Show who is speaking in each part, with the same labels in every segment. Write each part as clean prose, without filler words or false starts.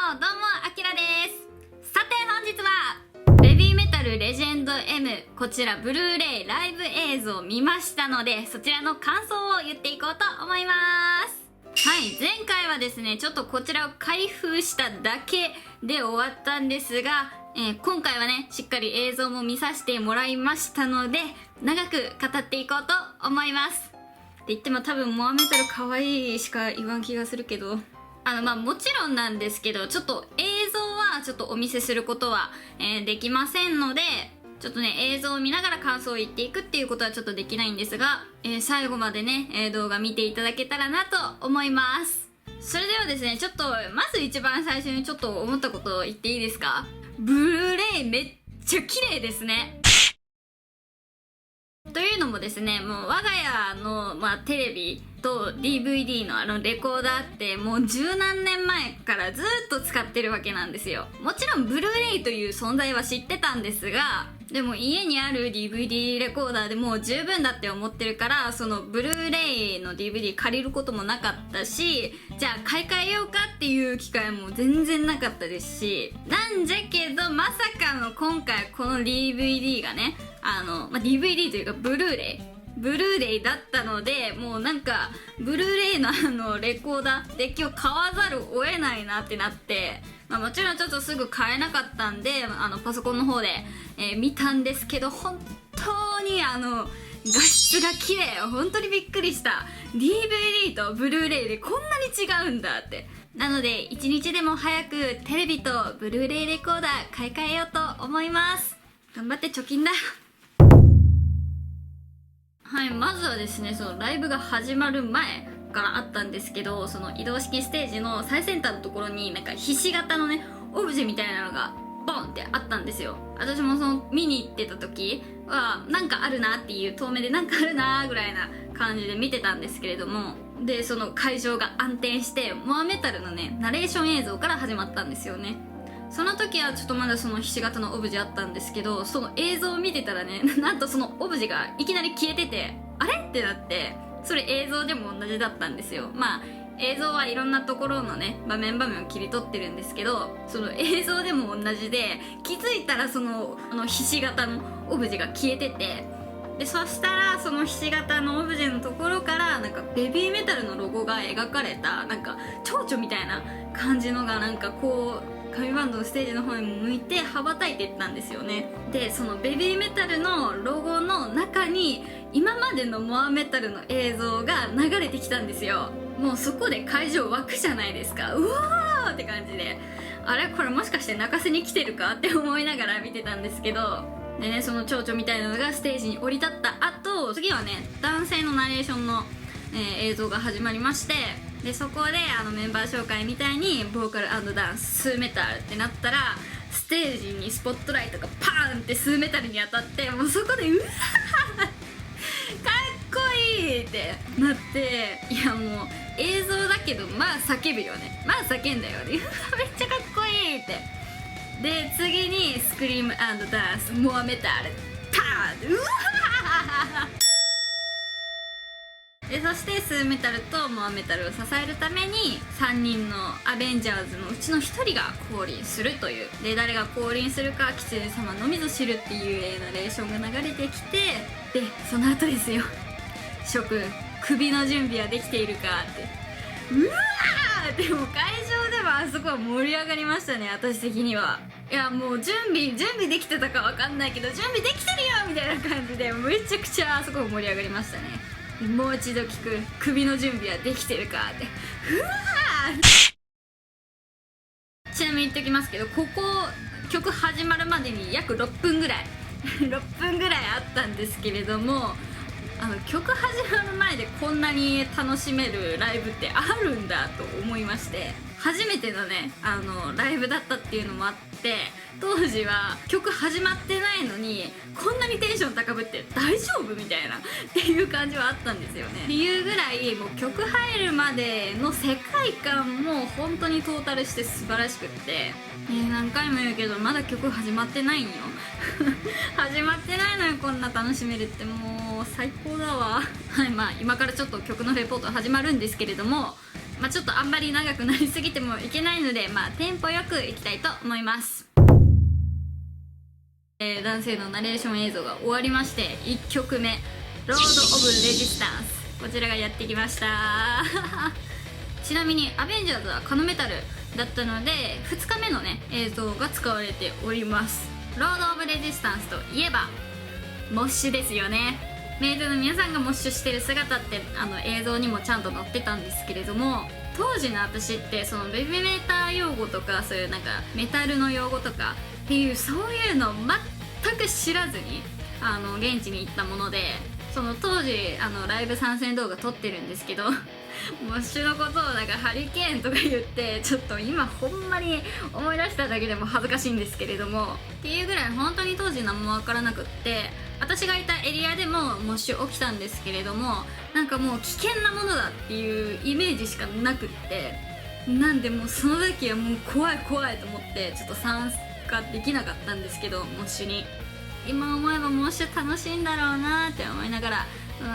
Speaker 1: どうもあきらです。さて本日はベビーメタルレジェンド M こちらブルーレイライブ映像を見ましたので、そちらの感想を言っていこうと思います。はい、前回はですねちょっとこちらを開封しただけで終わったんですが、今回はねしっかり映像も見させてもらいましたので、長く語っていこうと思います。って言っても多分モアメタル可愛いしか言わん気がするけど、もちろんなんですけど、ちょっと映像はちょっとお見せすることは、できませんので、ちょっとね映像を見ながら感想を言っていくっていうことはちょっとできないんですが、最後までね、動画見ていただけたらなと思います。それではですね、ちょっとまず一番最初にちょっと思ったことを言っていいですか？ブルーレイめっちゃ綺麗ですね。というのもですね、もう我が家の、テレビと DVD のレコーダーってもう十何年前からずっと使ってるわけなんですよ。もちろんブルーレイという存在は知ってたんですが、でも家にある DVD レコーダーでもう十分だって思ってるから、そのブルーレイの DVD 借りることもなかったし、じゃあ買い替えようかっていう機会も全然なかったですし、なんじゃけどまさかの今回この DVD がね、DVD というかブルーレイだったので、もうなんかブルーレイのレコーダーデッキを買わざるを得ないなってなって、もちろんちょっとすぐ買えなかったんで、パソコンの方で、見たんですけど、本当に画質が綺麗、本当にびっくりした。 DVD とブルーレイでこんなに違うんだって。なので一日でも早くテレビとブルーレイレコーダー買い替えようと思います。頑張って貯金だ。はい、まずはですね、そのライブが始まる前からあったんですけど、その移動式ステージの最先端のところになんかひし形のねオブジェみたいなのがボンってあったんですよ。私もその見に行ってた時はなんかあるなっていう、遠目でなんかあるなぐらいな感じで見てたんですけれども、でその会場が暗転してモアメタルのねナレーション映像から始まったんですよね。その時はちょっとまだそのひし形のオブジェあったんですけど、その映像を見てたらね、なんとそのオブジェがいきなり消えてて、あれってなって、それ映像でも同じだったんですよ。映像はいろんなところのね場面を切り取ってるんですけど、その映像でも同じで、気づいたらそのひし形のオブジェが消えてて、でそしたらそのひし形のオブジェのところからなんかベビーメタルのロゴが描かれたなんか蝶々みたいな感じのがなんかこう紙バンドのステージの方に向いて羽ばたいていったんですよね。でそのベビーメタルのロゴの中に今までのモアメタルの映像が流れてきたんですよ。もうそこで会場湧くじゃないですか。うわーって感じで、あれこれもしかして泣かせに来てるかって思いながら見てたんですけど、でねその蝶々みたいなのがステージに降り立った後、次はね男性のナレーションの、映像が始まりまして、でそこでメンバー紹介みたいにボーカル&ダンススーメタルってなったら、ステージにスポットライトがパーンってスーメタルに当たって、もうそこでうわーかっこいいってなって、いやもう映像だけど叫ぶよね、叫んだよねめっちゃかっこいいって。で次にスクリーム&ダンスモアメタルパーンうわーでそしてスーメタルとモアメタルを支えるために3人のアベンジャーズのうちの1人が降臨するという。で誰が降臨するかキツネ様のみぞ知るっていうナレーションが流れてきて、でその後ですよ、諸君首の準備はできているかって、うわーでも会場ではあそこは盛り上がりましたね、私的には。いやもう準備できてたかわかんないけど準備できてるよみたいな感じで、めちゃくちゃあそこ盛り上がりましたね。もう一度聞く、首の準備はできてるかって、うわーちなみに言っておきますけど、ここ曲始まるまでに約6分ぐらい6分ぐらいあったんですけれども、曲始まる前でこんなに楽しめるライブってあるんだと思いまして、初めてのねライブだったっていうのもあって、当時は曲始まってないのにこんなにテンション高ぶって大丈夫みたいなっていう感じはあったんですよね。っていうぐらいもう曲入るまでの世界観も本当にトータルして素晴らしくって、何回も言うけどまだ曲始まってないんよ始まってないのにこんな楽しめるってもう最高だわはい、今からちょっと曲のレポート始まるんですけれども、ちょっとあんまり長くなりすぎてもいけないので、テンポよくいきたいと思います。男性のナレーション映像が終わりまして、1曲目ロード・オブ・レジスタンス、こちらがやってきましたちなみにアベンジャーズはカノメタルだったので2日目のね映像が使われております。ロード・オブ・レジスタンスといえばモッシュですよね。メイドの皆さんがモッシュしてる姿って映像にもちゃんと載ってたんですけれども、当時の私ってそのベビーメーター用語とかそういうなんかメタルの用語とかっていうそういうの全く知らずに現地に行ったもので、その当時ライブ参戦動画撮ってるんですけどモッシュのことをなんかハリケーンとか言って、ちょっと今ほんまに思い出しただけでも恥ずかしいんですけれども、っていうぐらい本当に当時何も分からなくって、私がいたエリアでもモッシュ起きたんですけれども、なんかもう危険なものだっていうイメージしかなくって、なんでもうその時はもう怖い怖いと思ってちょっと参加できなかったんですけど、モッシュに今思えばモッシュ楽しいんだろうなって思いながら、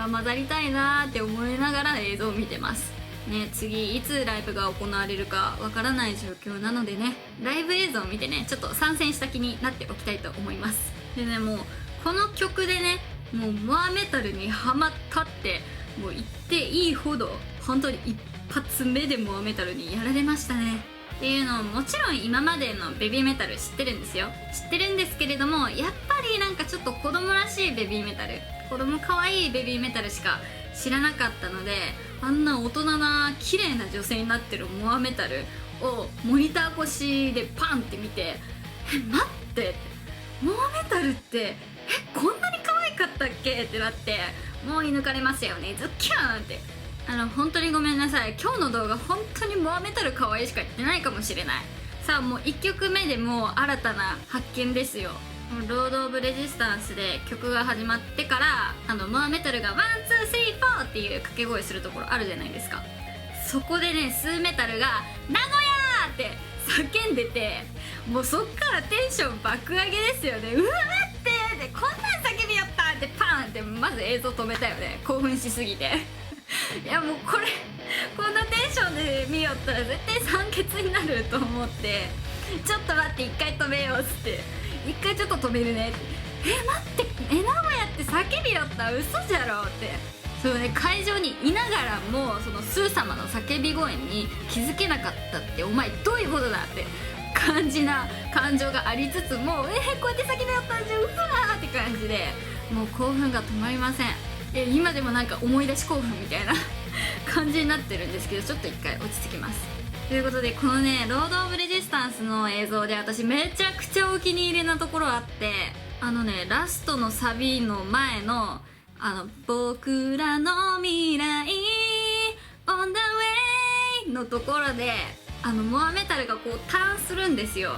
Speaker 1: 混ざりたいなって思いながら映像を見てますね。次いつライブが行われるかわからない状況なのでね、ライブ映像を見てねちょっと参戦した気になっておきたいと思います。でね、もうこの曲でねもうモアメタルにハマったってもう言っていいほど、本当に一発目でモアメタルにやられましたね。っていうのをもちろん今までのベビーメタル知ってるんですよ。知ってるんですけれども、やっぱりなんかちょっと子供らしいベビーメタル、子供可愛いベビーメタルしか知らなかったので、あんな大人な綺麗な女性になってるモアメタルをモニター越しでパンって見て、待って、モアメタルってこんなに可愛かったっけってなって、もう射抜かれましたよね、ズッキューンって。本当にごめんなさい、今日の動画本当にモアメタル可愛いしか言ってないかもしれない。さあもう1曲目でもう新たな発見ですよ。ロード・オブ・レジスタンスで曲が始まってからモアメタルがワンツースリーフォーっていう掛け声するところあるじゃないですか。そこでねスーメタルが名古屋って叫んでて、もうそっからテンション爆上げですよね。うわ待ってこんなん叫びよったってパーンってまず映像止めたよね、興奮しすぎていやもうこんなテンションで見よったら絶対酸欠になると思って、ちょっと待って一回止めようっつって、一回ちょっと止めるねって、待って名古屋って叫びよった嘘じゃろって、そうね、会場にいながらもそのスー様の叫び声に気づけなかったって、お前どういうことだって感じな感情がありつつも、こうやって叫びよったんじゃうわーって感じで、もう興奮が止まりません。今でもなんか思い出し興奮みたいな感じになってるんですけど、ちょっと一回落ち着きます。ということでこのねロード・オブ・レジスタンスの映像で私めちゃくちゃお気に入りなところあって、ラストのサビの前の僕らの未来 On the way のところでモアメタルがこうターンするんですよ。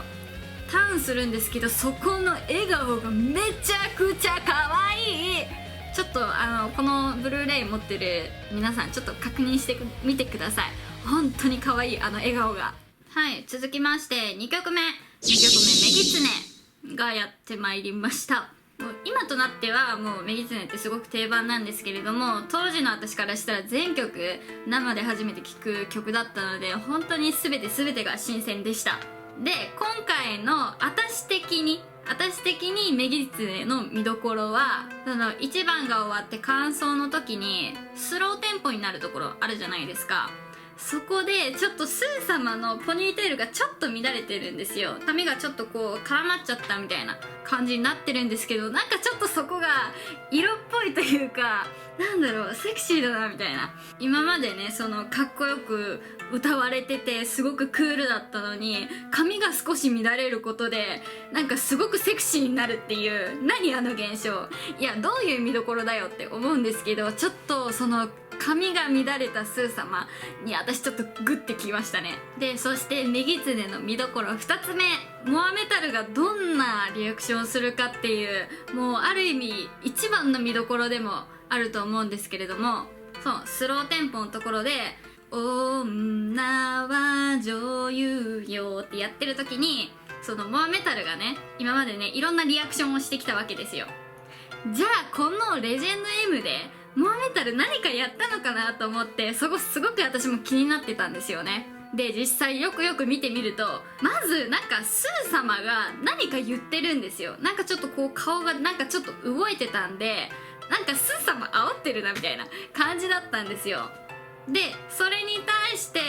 Speaker 1: ターンするんですけど、そこの笑顔がめちゃくちゃ可愛い。ちょっとこのブルーレイ持ってる皆さんちょっと確認してみてください。本当に可愛い笑顔が。はい、続きまして2曲目メギツネがやってまいりました。もう今となってはもうメギツネってすごく定番なんですけれども、当時の私からしたら全曲生で初めて聴く曲だったので、本当に全てが新鮮でした。で今回の私的にメギツネの見どころは、その1番が終わって感想の時にスローテンポになるところあるじゃないですか。そこでちょっとスー様のポニーテールがちょっと乱れてるんですよ。髪がちょっとこう絡まっちゃったみたいな感じになってるんですけど、なんかちょっとそこが色っぽいというか、なんだろう、セクシーだなみたいな。今までねそのかっこよく歌われててすごくクールだったのに、髪が少し乱れることでなんかすごくセクシーになるっていう、何あの現象。いやどういう見どころだよって思うんですけど、ちょっとその髪が乱れたスー様に私ちょっとグッてきましたね。でそしてメギツネの見どころ2つ目、モアメタルがどんなリアクションをするかっていう、もうある意味一番の見どころでもあると思うんですけれども、そうスローテンポのところで女は女優よってやってる時に、そのモアメタルがね今までねいろんなリアクションをしてきたわけですよ。じゃあこのレジェンド M でモアメタル何かやったのかなと思って、そこすごく私も気になってたんですよね。で実際よくよく見てみると、まずなんかスー様が何か言ってるんですよ。なんかちょっとこう顔がなんかちょっと動いてたんで、なんかスー様煽ってるなみたいな感じだったんですよ。でそれに対して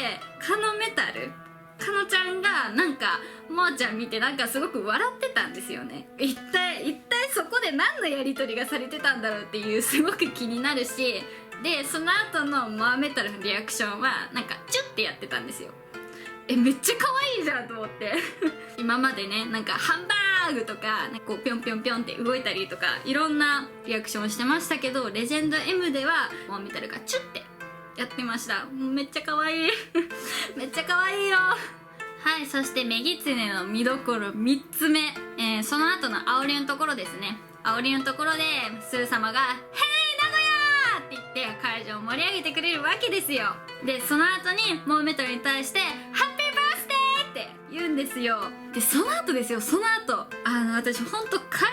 Speaker 1: カノちゃんがなんかモアちゃん見てなんかすごく笑ってたんですよね。一体そこで何のやり取りがされてたんだろうっていう、すごく気になるし、でその後のモアメタルのリアクションはなんかチュッてやってたんですよ。めっちゃ可愛いじゃんと思って今までね、なんかハンバーグとかこうピョンピョンピョンって動いたりとかいろんなリアクションをしてましたけど、レジェンド M ではモアメタルがチュッてやってました。めっちゃ可愛いめっちゃ可愛いよ。はい、そしてメギツネの見どころ3つ目、その後の煽りのところですね。煽りのところでスー様が「ヘイ名古屋!」って言って会場を盛り上げてくれるわけですよ。でその後にモアメタルに対して「ハッピーバースデー!」って言うんですよ。でその後ですよ、その後私ほんと会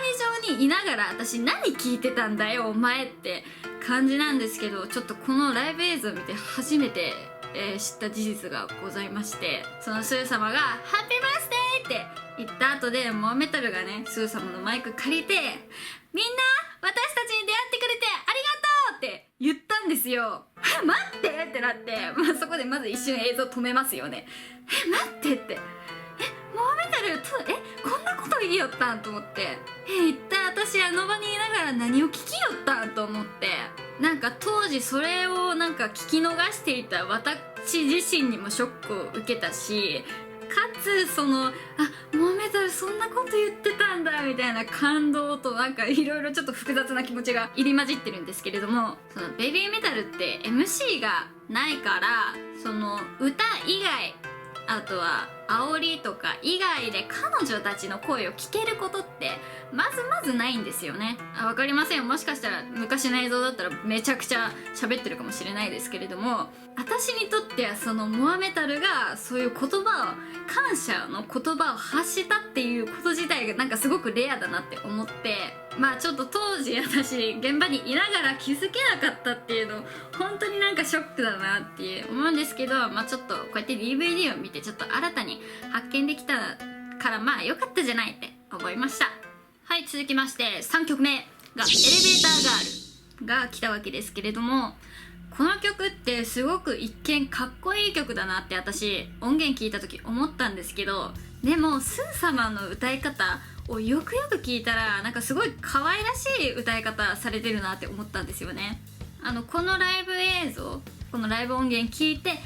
Speaker 1: 場にいながら、私何聞いてたんだよお前って感じなんですけど、ちょっとこのライブ映像を見て初めて知った事実がございまして、そのスー様が「ハッピーバースデー!」って言った後でモアメタルがね、スー様のマイク借りて「みんな私たちに出会ってくれてありがとう!」って言ったんですよ。待ってってなって、そこでまず一瞬映像止めますよね。待ってってモアメタルこんなこと言いよったんと思って、一体私あの場にいながら何を聞きよったんと思って、なんか当時それをなんか聞き逃していた私自身にもショックを受けたし、かつモアメタルそんなこと言ってたんだみたいな感動と、なんかいろいろちょっと複雑な気持ちが入り混じってるんですけれども、そのベビーメタルって MC がないから、その歌以外、あとは煽りとか以外で彼女たちの声を聞けることってまずないんですよね。わかりませんよ、もしかしたら昔の映像だったらめちゃくちゃ喋ってるかもしれないですけれども、私にとってはそのモアメタルがそういう言葉を、感謝の言葉を発したっていうこと自体がなんかすごくレアだなって思って、ちょっと当時私現場にいながら気づけなかったっていうの本当になんかショックだなって思うんですけど、ちょっとこうやって DVD を見てちょっと新たに発見できたから良かったじゃないって思いました。はい、続きまして3曲目がエレベーターガールが来たわけですけれども、この曲ってすごく一見かっこいい曲だなって私音源聞いた時思ったんですけど、でもスー様の歌い方をよくよく聞いたらなんかすごい可愛らしい歌い方されてるなって思ったんですよね。このライブ映像、このライブ音源聞いて、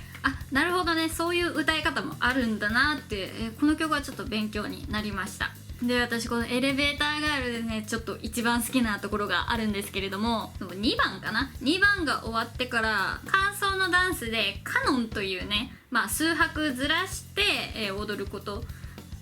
Speaker 1: なるほどね、そういう歌い方もあるんだなって、この曲はちょっと勉強になりました。で私このエレベーターガールでね、ちょっと一番好きなところがあるんですけれども、2番かな、2番が終わってから感想のダンスでカノンというね、数拍ずらして、踊ること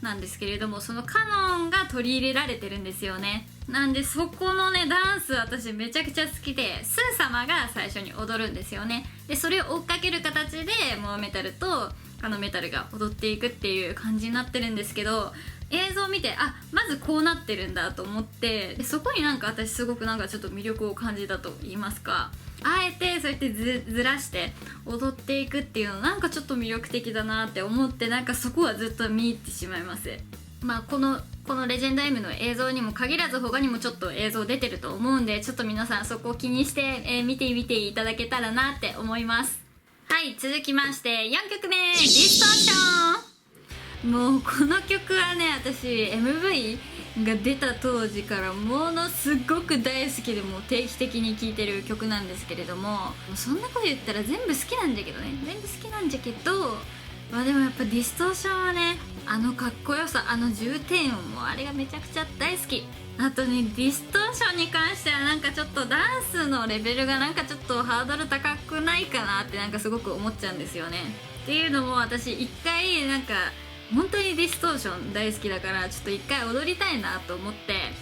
Speaker 1: なんですけれども、そのカノンが取り入れられてるんですよね。なんでそこのねダンス私めちゃくちゃ好きで、スー様が最初に踊るんですよね。でそれを追っかける形でモアメタルとカノメタルが踊っていくっていう感じになってるんですけど、映像を見てまずこうなってるんだと思って、でそこになんか私すごくなんかちょっと魅力を感じたと言いますか、あえてそうやってずらして踊っていくっていうのなんかちょっと魅力的だなって思って、なんかそこはずっと見入ってしまいます。このレジェンド M の映像にも限らず他にもちょっと映像出てると思うんで、ちょっと皆さんそこを気にして、見てみていただけたらなって思います。はい、続きまして4曲目、ディストーション。もうこの曲はね、私 MV が出た当時からものすごく大好きで、もう定期的に聴いてる曲なんですけれども、そんなこと言ったら全部好きなんだけどね、全部好きなんじゃけど、でもやっぱディストーションはね、かっこよさ、重低音もあれがめちゃくちゃ大好き。あとね、ディストーションに関してはなんかちょっとダンスのレベルがなんかちょっとハードル高くないかなってなんかすごく思っちゃうんですよね。っていうのも私一回なんか本当にディストーション大好きだから、ちょっと一回踊りたいなと思って、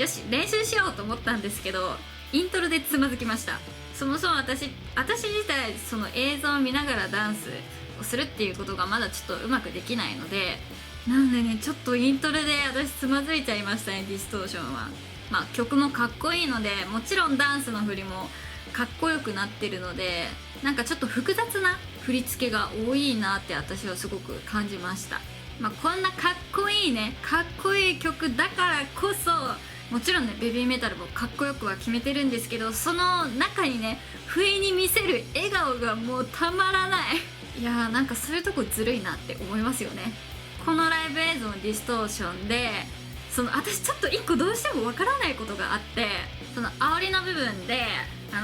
Speaker 1: よし練習しようと思ったんですけど、イントロでつまずきました。そもそも私自体その映像を見ながらダンスをするっていうことがまだちょっとうまくできないので、なんでねちょっとイントロで私つまずいちゃいましたね、ディストーションは。曲もかっこいいのでもちろんダンスの振りもかっこよくなってるので、なんかちょっと複雑な振り付けが多いなって私はすごく感じました。こんなかっこいいね、かっこいい曲だからこそ、もちろんねベビーメタルもかっこよくは決めてるんですけど、その中にね不意に見せる笑顔がもうたまらない。いやー、なんかそういうとこずるいなって思いますよね。このライブ映像のディストーションで、私ちょっと一個どうしてもわからないことがあって、その煽りの部分で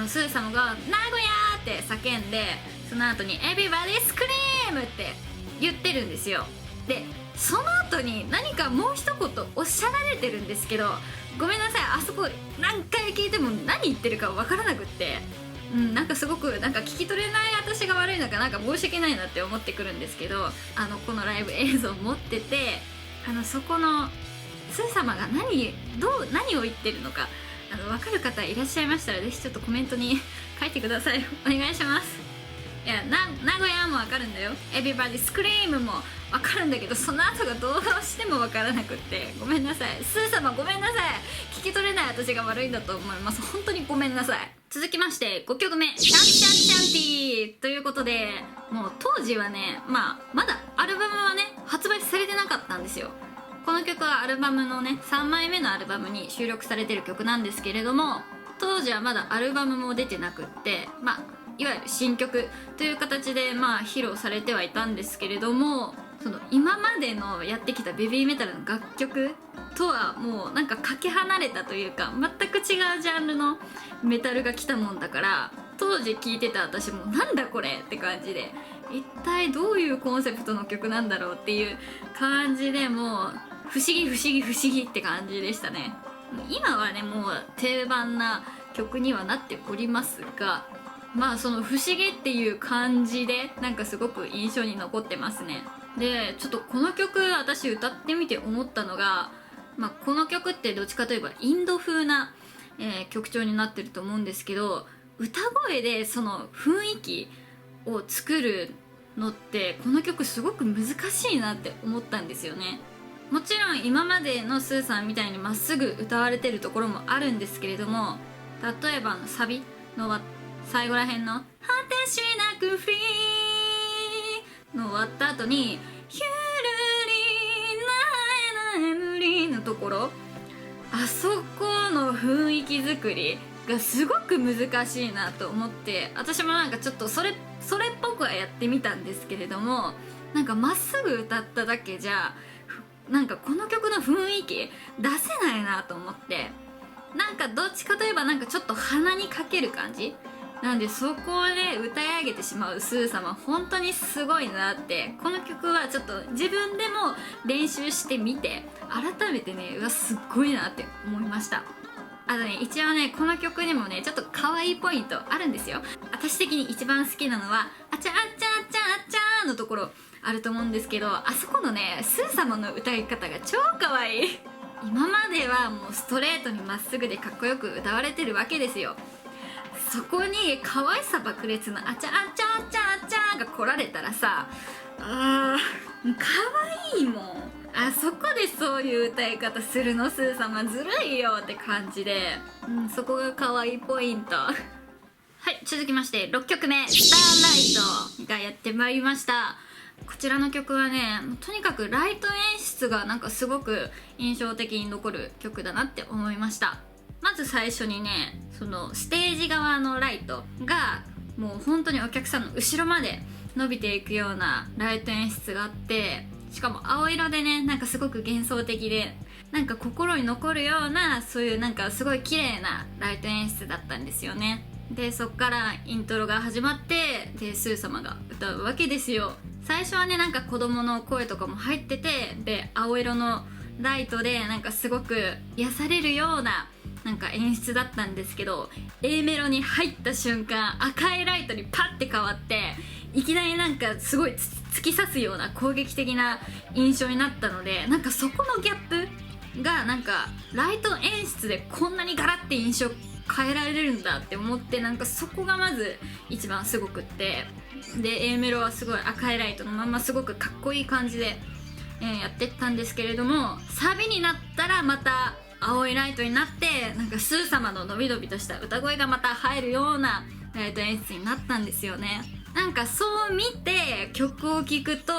Speaker 1: スー様が「名古屋!」って叫んで、その後に「Everybody Scream!」って言ってるんですよ。でその後に何かもう一言おっしゃられてるんですけど、ごめんなさい、あそこ何回聞いても何言ってるかわからなくって、なんかすごくなんか聞き取れない私が悪いのかなんか申し訳ないなって思ってくるんですけど、このライブ映像を持ってて、そこのスー様が何を言ってるのか分かる方いらっしゃいましたら、ぜひちょっとコメントに書いてください。お願いします。いや、名古屋も分かるんだよ、Everybody Scream も分かるんだけど、その後がどうしても分からなくって、ごめんなさい、スー様ごめんなさい、聞き取れない私が悪いんだと思います。本当にごめんなさい。続きまして5曲目、シャンシャンシャンティーということで、もう当時はね、まだアルバムはね発売されてなかったんですよ。この曲はアルバムのね3枚目のアルバムに収録されてる曲なんですけれども、当時はまだアルバムも出てなくって、いわゆる新曲という形で披露されてはいたんですけれども、その今までのやってきたベビーメタルの楽曲とはもうなんかかけ離れたというか、全く違うジャンルのメタルが来たもんだから、当時聴いてた私もなんだこれって感じで、一体どういうコンセプトの曲なんだろうっていう感じで、もう不思議不思議不思議って感じでしたね。今はねもう定番な曲にはなっておりますが、その不思議っていう感じでなんかすごく印象に残ってますね。でちょっとこの曲私歌ってみて思ったのが、この曲ってどっちかといえばインド風な、曲調になってると思うんですけど、歌声でその雰囲気を作るのってこの曲すごく難しいなって思ったんですよね。もちろん今までのスーさんみたいにまっすぐ歌われてるところもあるんですけれども、例えばサビの最後らへんの「果てしなくフリー」の終わった後に「ひゅるりなえなえむり」のところ、あそこの雰囲気作りがすごく難しいなと思って、私もなんかちょっとそれっぽくはやってみたんですけれども、なんかまっすぐ歌っただけじゃなんかこの曲の雰囲気出せないなと思って、なんかどっちかといえばなんかちょっと鼻にかける感じなんで、そこで歌い上げてしまうスー様本当にすごいなって、この曲はちょっと自分でも練習してみて改めてね、すっごいなって思いました。一応ねこの曲にもねちょっと可愛いポイントあるんですよ。私的に一番好きなのは「あちゃあちゃあちゃあちゃ」のところあると思うんですけど、あそこのねスー様の歌い方が超可愛い。今まではもうストレートにまっすぐでかっこよく歌われてるわけですよ。そこに可愛さ爆裂の「あちゃあちゃあちゃあちゃ」が来られたらさ、可愛いもん。あそこでそういう歌い方するのスー様ずるいよって感じで、そこが可愛いポイント。はい、続きまして6曲目「スターライト」がやってまいりました。こちらの曲はねとにかくライト演出がなんかすごく印象的に残る曲だなって思いました。まず最初にね、そのステージ側のライトがもう本当にお客さんの後ろまで伸びていくようなライト演出があって、しかも青色でねなんかすごく幻想的でなんか心に残るような、そういうなんかすごい綺麗なライト演出だったんですよね。でそっからイントロが始まって、でスー様が歌うわけですよ。最初はねなんか子供の声とかも入ってて、で青色のライトでなんかすごく癒されるようななんか演出だったんですけど、 A メロに入った瞬間赤いライトにパッて変わって、いきなりなんかすごい突き刺すような攻撃的な印象になったので、なんかそこのギャップがなんかライト演出でこんなにガラッて印象変えられるんだって思って、なんかそこがまず一番すごくって、で A メロはすごい赤いライトのまますごくかっこいい感じで、やってったんですけれども、サビになったらまた青いライトになって、なんかスー様ののびのびとした歌声がまた入るようなライト演出になったんですよね。なんかそう見て曲を聴くと、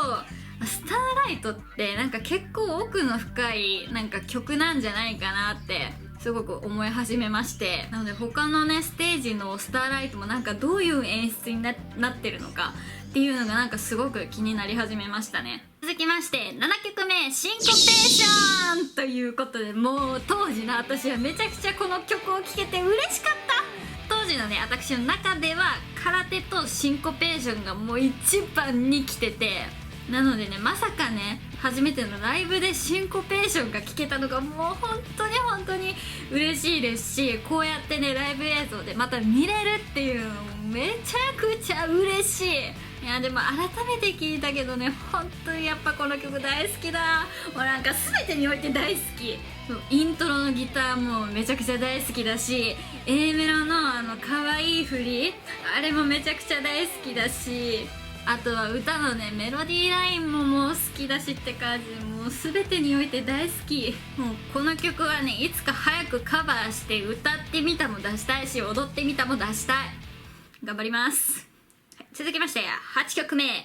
Speaker 1: スターライトってなんか結構奥の深いなんか曲なんじゃないかなってすごく思い始めまして、なので他のねステージのスターライトもなんかどういう演出になってるのかっていうのがなんかすごく気になり始めましたね。続きまして7曲目、シンコペーションということで、もう当時の私はめちゃくちゃこの曲を聴けて嬉しかった。当時のね私の中では空手とシンコペーションがもう一番に来てて、なのでね、まさかね初めてのライブでシンコペーションが聴けたのがもう本当に嬉しいですし、こうやってねライブ映像でまた見れるっていうのもめちゃくちゃ嬉しい。いやでも改めて聞いたけどね、本当にやっぱこの曲大好きだ。もうなんか全てにおいて大好き。イントロのギターもめちゃくちゃ大好きだし、 A メロの可愛い振り、あれもめちゃくちゃ大好きだし、あとは歌のねメロディーラインももう好きだしって感じで、もう全てにおいて大好き。もうこの曲はねいつか早くカバーして歌ってみたも出したいし、踊ってみたも出したい。頑張ります。続きまして8曲目、ヤバ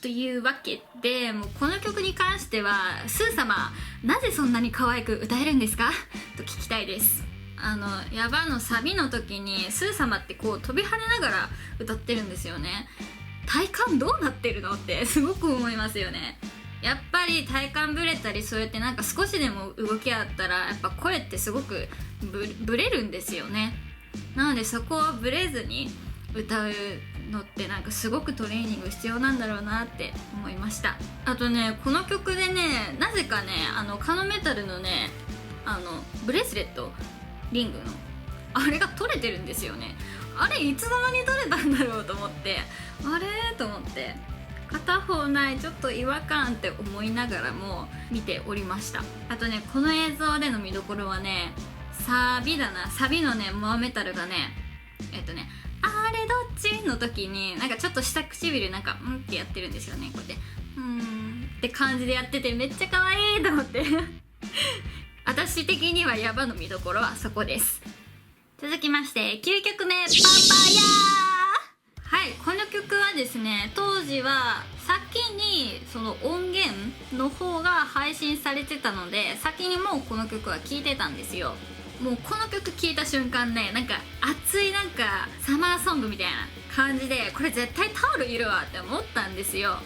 Speaker 1: というわけで、もうこの曲に関してはスー様なぜそんなに可愛く歌えるんですかと聞きたいです。ヤバのサビの時にスー様ってこう飛び跳ねながら歌ってるんですよね。体感どうなってるのってすごく思いますよね。やっぱり体幹ブレたり、そうやってなんか少しでも動きあったらやっぱ声ってすごくブレるんですよね。なのでそこをブレずに歌うのってなんかすごくトレーニング必要なんだろうなって思いました。あとねこの曲でね、なぜかねカノメタルのねブレスレット、リングのあれが取れてるんですよね。あれいつの間に取れたんだろうと思って、あれと思って片方ない、ちょっと違和感って思いながらも見ておりました。あとねこの映像での見どころはね、サビだな。サビのねモアメタルがねあれどっちの時になんかちょっと下唇なんかってやってるんですよね。こうやってって感じでやっててめっちゃ可愛いと思って私的にはヤバの見どころはそこです。続きまして9曲目、パパヤー。はい、この曲はですね、当時は先にその音源の方が配信されてたので、先にもうこの曲は聴いてたんですよ。もうこの曲聴いた瞬間ね、なんか熱いなんかサマーソングみたいな感じで、これ絶対タオルいるわって思ったんですよ。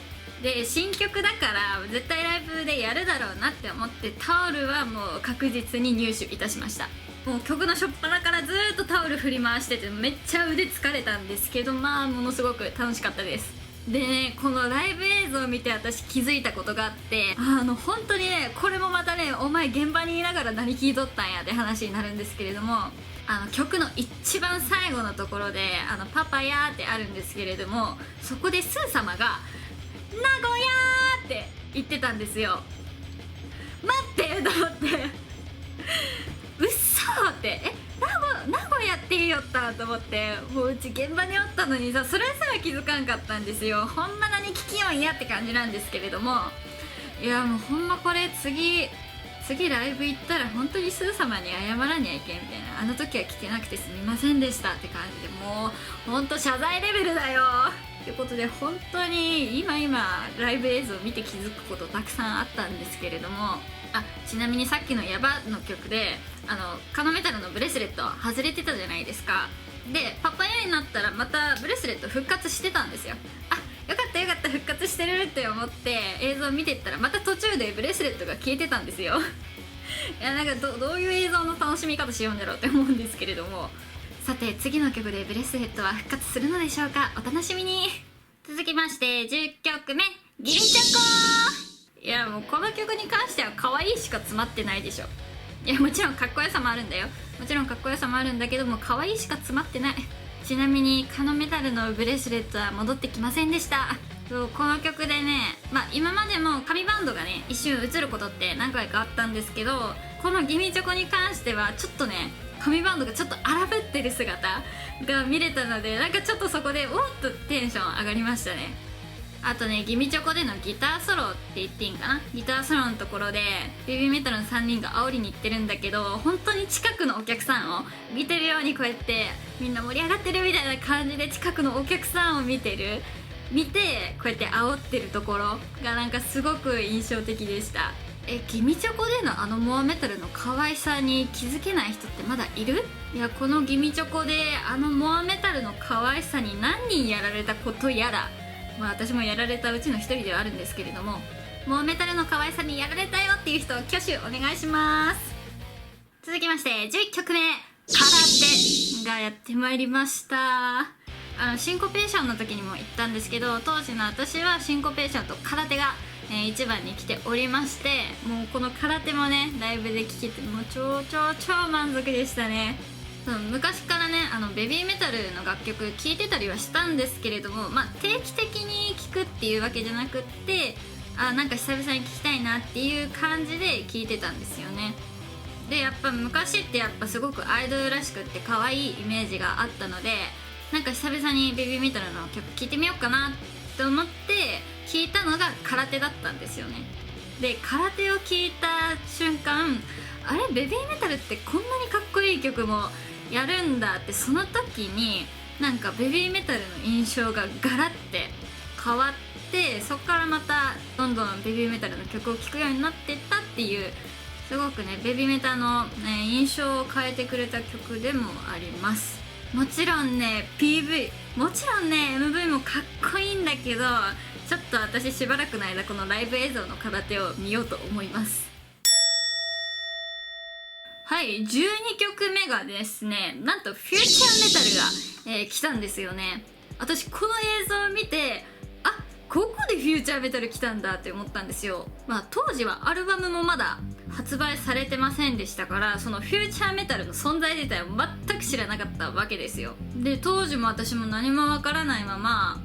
Speaker 1: で新曲だから絶対ライブでやるだろうなって思って、タオルはもう確実に入手いたしました。もう曲の初っ端からずーっとタオル振り回しててめっちゃ腕疲れたんですけど、まあものすごく楽しかったです。でね、このライブ映像を見て私気づいたことがあって、本当にねこれもまたね、お前現場にいながら何聞いとったんやって話になるんですけれども、曲の一番最後のところでパパやーってあるんですけれども、そこでスー様が名古屋ーって言ってたんですよ。待ってと思ってうっそーって、名古屋って言いよったと思って、もううち現場におったのにさ、それすら気づかんかったんですよ。ほんま何聞きよんやって感じなんですけれども、いやもうほんまこれ次ライブ行ったら本当にスー様に謝らにゃいけんみたいな、あの時は聞けなくてすみませんでしたって感じで、もうほんと謝罪レベルだよということで、本当に今ライブ映像を見て気づくことたくさんあったんですけれども、ちなみにさっきのヤバの曲でカノメタルのブレスレット外れてたじゃないですか。でパパヤになったらまたブレスレット復活してたんですよ。よかった復活してるって思って映像見てったら、また途中でブレスレットが消えてたんですよいやなんかどういう映像の楽しみ方しようんだろうって思うんですけれども、さて次の曲でブレスレットは復活するのでしょうか。お楽しみに。続きまして10曲目、ギリチョコ。いやもうこの曲に関しては可愛いしか詰まってないでしょ。いやもちろんかっこよさもあるんだよ。もちろんかっこよさもあるんだけども、可愛いしか詰まってない。ちなみにカノメタルのブレスレットは戻ってきませんでした。この曲でね、今までも紙バンドがね一瞬映ることって何回かあったんですけど、このギミチョコに関してはちょっとね紙バンドがちょっと荒ぶってる姿が見れたので、なんかちょっとそこでおっとテンション上がりましたね。あとね、ギミチョコでのギターソロって言っていいんかな、ギターソロのところでベビーメタルの3人が煽りに行ってるんだけど、本当に近くのお客さんを見てるようにこうやってみんな盛り上がってるみたいな感じで近くのお客さんを見てこうやって煽ってるところがなんかすごく印象的でした。ギミチョコでのあのモアメタルの可愛さに気づけない人ってまだいる？いや、このギミチョコであのモアメタルの可愛さに何人やられたことやら、まあ私もやられたうちの一人ではあるんですけれども、モアメタルの可愛さにやられたよっていう人、挙手お願いします。続きまして11曲目、空手がやってまいりました。シンコペーションの時にも言ったんですけど、当時の私はシンコペーションと空手が、一番に来ておりまして、もうこの空手もねライブで聴けてもう超満足でしたね。昔からねベビーメタルの楽曲聴いてたりはしたんですけれども、まあ、定期的に聴くっていうわけじゃなくって、なんか久々に聴きたいなっていう感じで聴いてたんですよね。でやっぱ昔ってやっぱすごくアイドルらしくって可愛いイメージがあったので、なんか久々にベビーメタルの曲聴いてみようかなって思って聴いたのが空手だったんですよね。で空手を聴いた瞬間、あれベビーメタルってこんなにかっこいい曲もやるんだって、その時になんかベビーメタルの印象がガラッて変わって、そこからまたどんどんベビーメタルの曲を聴くようになってったっていう、すごくねベビーメタの、印象を変えてくれた曲でもあります。もちろんね PV、 もちろんね MV もかっこいいんだけど、ちょっと私しばらくの間このライブ映像の空手を見ようと思います。はい、12曲目がですね、なんとフューチャーメタルが、来たんですよね。私この映像を見て、ここでフューチャーメタル来たんだって思ったんですよ。まあ当時はアルバムもまだ発売されてませんでしたから、そのフューチャーメタルの存在自体を全く知らなかったわけですよ。で当時も私も何もわからないまま、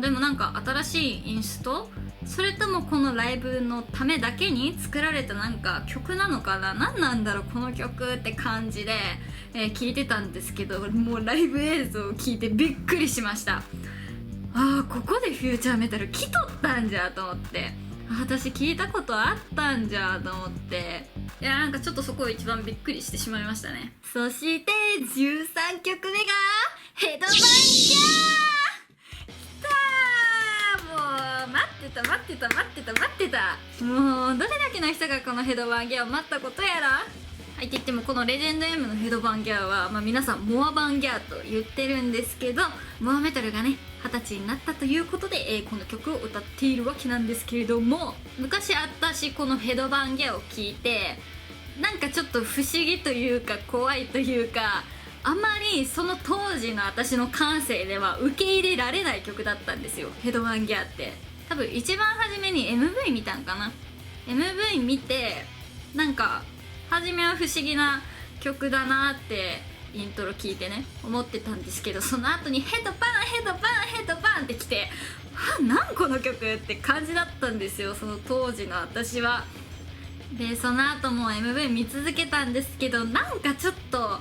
Speaker 1: でもなんか新しいインスト、それともこのライブのためだけに作られたなんか曲なのかな、何なんだろうこの曲って感じで、聴いてたんですけど、もうライブ映像を聞いてびっくりしました。ここでフューチャーメタル来とったんじゃと思って、私聞いたことあったんじゃと思って、いやなんかちょっとそこを一番びっくりしてしまいましたね。そして13曲目がヘドバンギャー待ってた。もうどれだけの人がこのヘドバンギャーを待ったことやら。はいって言ってもこのレジェンド M のヘドバンギャーは、皆さんモアバンギャーと言ってるんですけど、モアメタルがね20歳になったということで、この曲を歌っているわけなんですけれども、昔私このヘドバンギャーを聴いてなんかちょっと不思議というか怖いというか、あまりその当時の私の感性では受け入れられない曲だったんですよ、ヘドバンギャーって。多分一番初めに MV 見たんかな。 MV 見てなんか初めは不思議な曲だなってイントロ聞いてね思ってたんですけど、その後にヘドバンヘドバンヘドバンってきて、なんこの曲って感じだったんですよ、その当時の私は。でその後も MV 見続けたんですけど、なんかちょっと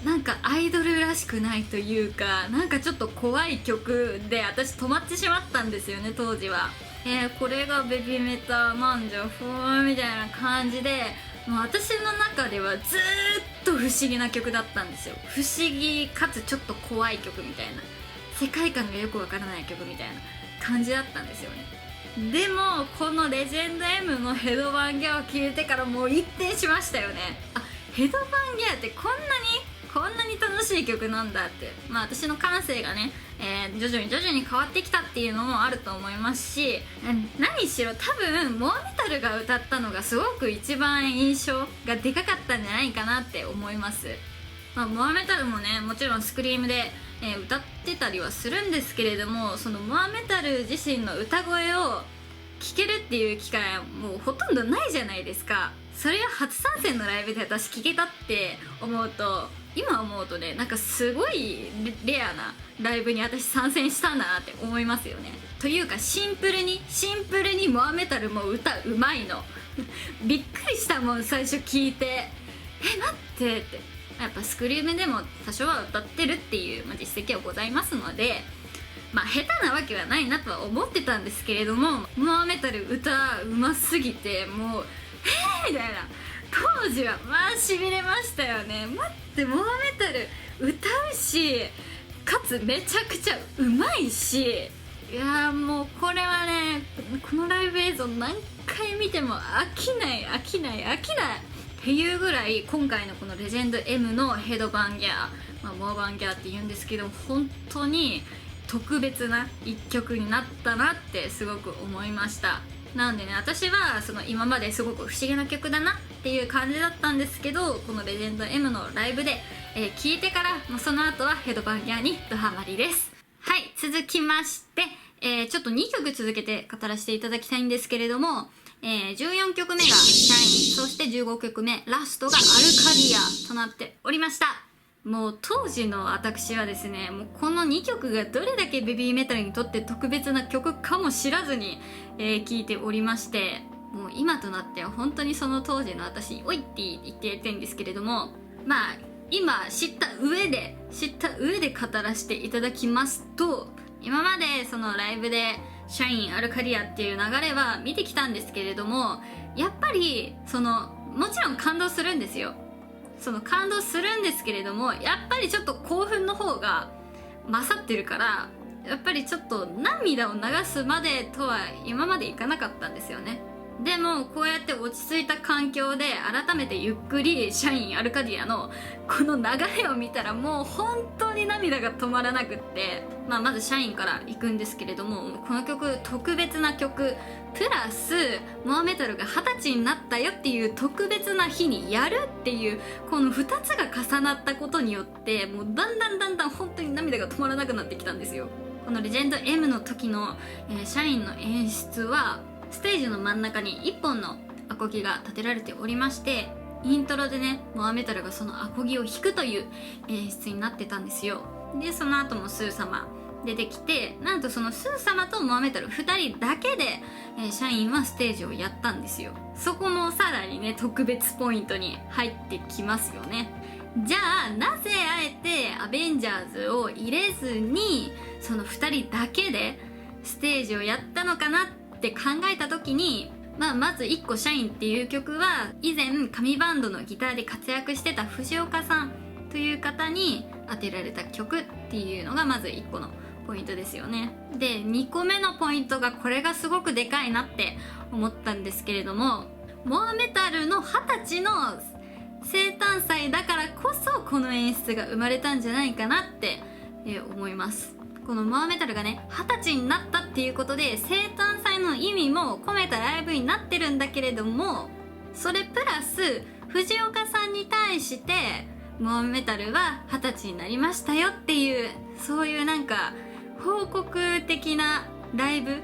Speaker 1: なんかアイドルらしくないというか、なんかちょっと怖い曲で私止まってしまったんですよね当時は。これがベビーメタなんじゃふーんみたいな感じで、もう私の中ではずーっと不思議な曲だったんですよ。不思議かつちょっと怖い曲みたいな、世界観がよくわからない曲みたいな感じだったんですよね。でもこのレジェンド M のヘドバンギャーを聴いてからもう一変しましたよね。ヘドバンギャーってこんなに楽しい曲なんだって、私の感性がね、徐々に変わってきたっていうのもあると思いますし、何しろ多分モアメタルが歌ったのがすごく一番印象がでかかったんじゃないかなって思います。モアメタルもねもちろんスクリームで、歌ってたりはするんですけれども、そのモアメタル自身の歌声を聴けるっていう機会はもうほとんどないじゃないですか。それを初参戦のライブで私聴けたって今思うとね、なんかすごいレアなライブに私参戦したんだなって思いますよね。というかシンプルにモアメタルも歌うまいのびっくりしたもん最初聞いて、待ってって、やっぱスクリームでも多少は歌ってるっていう、実績はございますので、まあ下手なわけはないなとは思ってたんですけれども、モアメタル歌うますぎてもう「へえ!」みたいな、当時はまあしびれましたよね。待って、モアメタル歌うし、かつめちゃくちゃうまいし、いやーもうこれはね、このライブ映像何回見ても飽きないっていうぐらい、今回のこのレジェンド M のヘドバンギャー、まあ、モアバンギャーって言うんですけど、本当に特別な一曲になったなってすごく思いました。なんでね、私はその今まですごく不思議な曲だなっていう感じだったんですけど、このレジェンド M のライブで、聴いてから、その後はヘドバンギャーにドハマりです。はい、続きまして、ちょっと2曲続けて語らせていただきたいんですけれども、14曲目がシャイン、そして15曲目ラストがアルカディアとなっておりました。もう当時の私はですね、もうこの2曲がどれだけベビーメタルにとって特別な曲かも知らずに聴いておりまして、もう今となっては本当にその当時の私に「おい!」って言ってやりたいんですけれども、まあ今知った上で語らせていただきますと、今までそのライブでシャイン、アルカディアっていう流れは見てきたんですけれども、やっぱりもちろん感動するんですよ。感動するんですけれども、やっぱりちょっと興奮の方が勝ってるから、やっぱりちょっと涙を流すまでとは今までいかなかったんですよね。でもこうやって落ち着いた環境で改めてゆっくりシャイン、アルカディアのこの流れを見たら、もう本当に涙が止まらなくって、まずシャインから行くんですけれども、この曲特別な曲プラスモアメタルが20歳になったよっていう特別な日にやるっていう、この2つが重なったことによって、もうだんだん本当に涙が止まらなくなってきたんですよ。このレジェンド M の時の、シャインの演出はステージの真ん中に1本のアコギが立てられておりまして、イントロでね、モアメタルがそのアコギを弾くという演出になってたんですよ。でその後もスー様出てきて、なんとそのスー様とモアメタル2人だけで、シャインはステージをやったんですよ。そこもさらにね、特別ポイントに入ってきますよね。じゃあなぜあえてアベンジャーズを入れずにその2人だけでステージをやったのかなって考えた時に、まず1個シャインっていう曲は以前神バンドのギターで活躍してた藤岡さんという方に当てられた曲っていうのがまず1個のポイントですよね。で2個目のポイントが、これがすごくでかいなって思ったんですけれども、モアメタルの20歳の生誕祭だからこそこの演出が生まれたんじゃないかなって、思います。このモアメタルがね20歳になったっていうことで生誕祭の意味も込めたライブになってるんだけれども、それプラス藤岡さんに対してモアメタルは20歳になりましたよっていう、そういうなんか報告的なライブ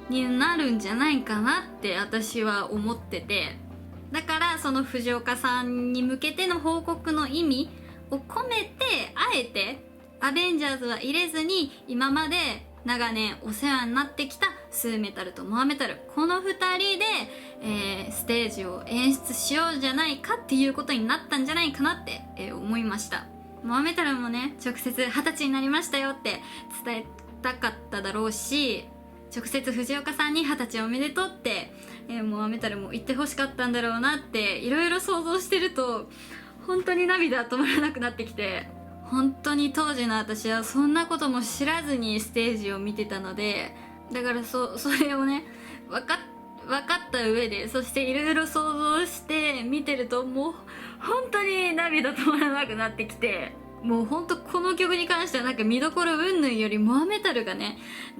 Speaker 1: になるんじゃないかなって私は思ってて、だからその藤岡さんに向けての報告の意味を込めて、あえてアベンジャーズは入れずに今まで長年お世話になってきたスーメタルとモアメタル、この2人で、ステージを演出しようじゃないかっていうことになったんじゃないかなって、思いました。モアメタルもね直接20歳になりましたよって伝えたかっただろうし、直接藤岡さんに20歳おめでとうって、モアメタルも言ってほしかったんだろうなっていろいろ想像してると本当に涙止まらなくなってきて、本当に当時の私はそんなことも知らずにステージを見てたので、だからそれをね分かった上で、そしていろいろ想像して見てると、もう本当に涙止まらなくなってきて、もう本当この曲に関してはなんか見どころ云々よりモアメタルがね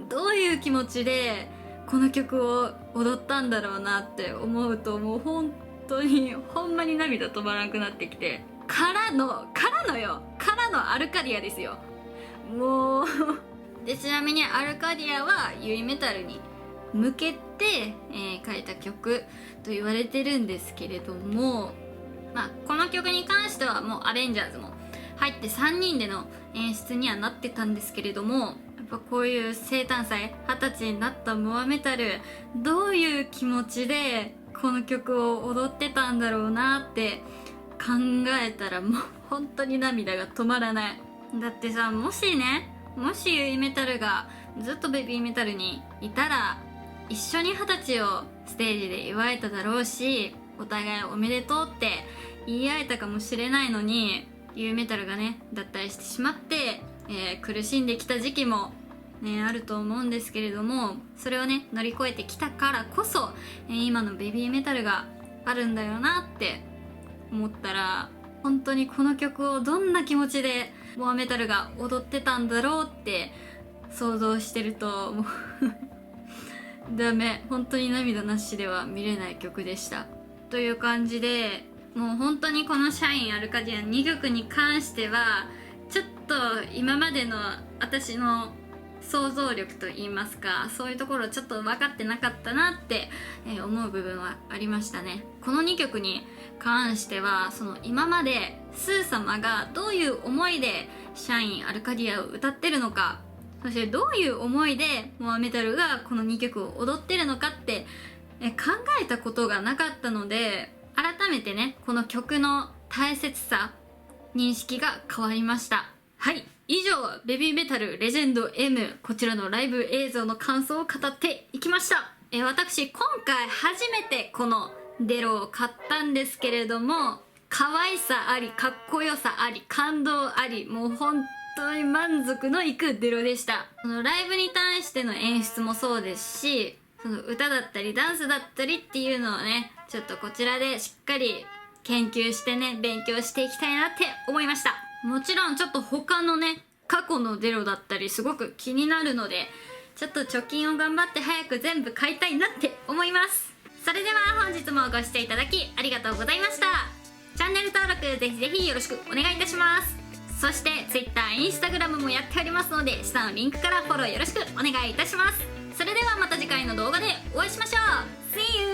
Speaker 1: どういう気持ちでこの曲を踊ったんだろうなって思うと、もう本当にほんまに涙止まらなくなってきて、からのアルカディアですよ。もうでちなみにアルカディアはユイメタルに向けて、書いた曲と言われてるんですけれども、この曲に関してはもうアベンジャーズも入って3人での演出にはなってたんですけれども、やっぱこういう生誕祭20歳になったモアメタル、どういう気持ちでこの曲を踊ってたんだろうなって考えたら、もう本当に涙が止まらない。だってさ、もしユイメタルがずっとベビーメタルにいたら一緒に20歳をステージで祝えただろうし、お互いおめでとうって言い合えたかもしれないのに、ユーメタルがね脱退してしまって、苦しんできた時期もねあると思うんですけれども、それをね乗り越えてきたからこそ、今のベビーメタルがあるんだよなって思ったら、本当にこの曲をどんな気持ちでモアメタルが踊ってたんだろうって想像してるともうダメ、本当に涙なしでは見れない曲でした。という感じで、もう本当にこのシャインアルカディアン2曲に関してはちょっと今までの私の想像力といいますか、そういうところちょっと分かってなかったなって、思う部分はありましたね。この2曲に関しては、その今までスー様がどういう思いでシャインアルカディアを歌ってるのか、そしてどういう思いでモアメタルがこの2曲を踊ってるのかって考えたことがなかったので、改めてねこの曲の大切さ、認識が変わりました。はい、以上ベビーメタルレジェンド M、 こちらのライブ映像の感想を語っていきました。私今回初めてこのデロを買ったんですけれども、可愛さあり、かっこよさあり、感動あり、もう本当に満足のいくデロでした。そのライブに対しての演出もそうですし、その歌だったりダンスだったりっていうのをねちょっとこちらでしっかり研究してね勉強していきたいなって思いました。もちろんちょっと他のね過去のデロだったりすごく気になるので、ちょっと貯金を頑張って早く全部買いたいなって思います。それでは本日もご視聴いただきありがとうございました。チャンネル登録ぜひぜひよろしくお願いいたします。そして Twitter、Instagram もやっておりますので、下のリンクからフォローよろしくお願いいたします。それではまた次回の動画でお会いしましょう。See you!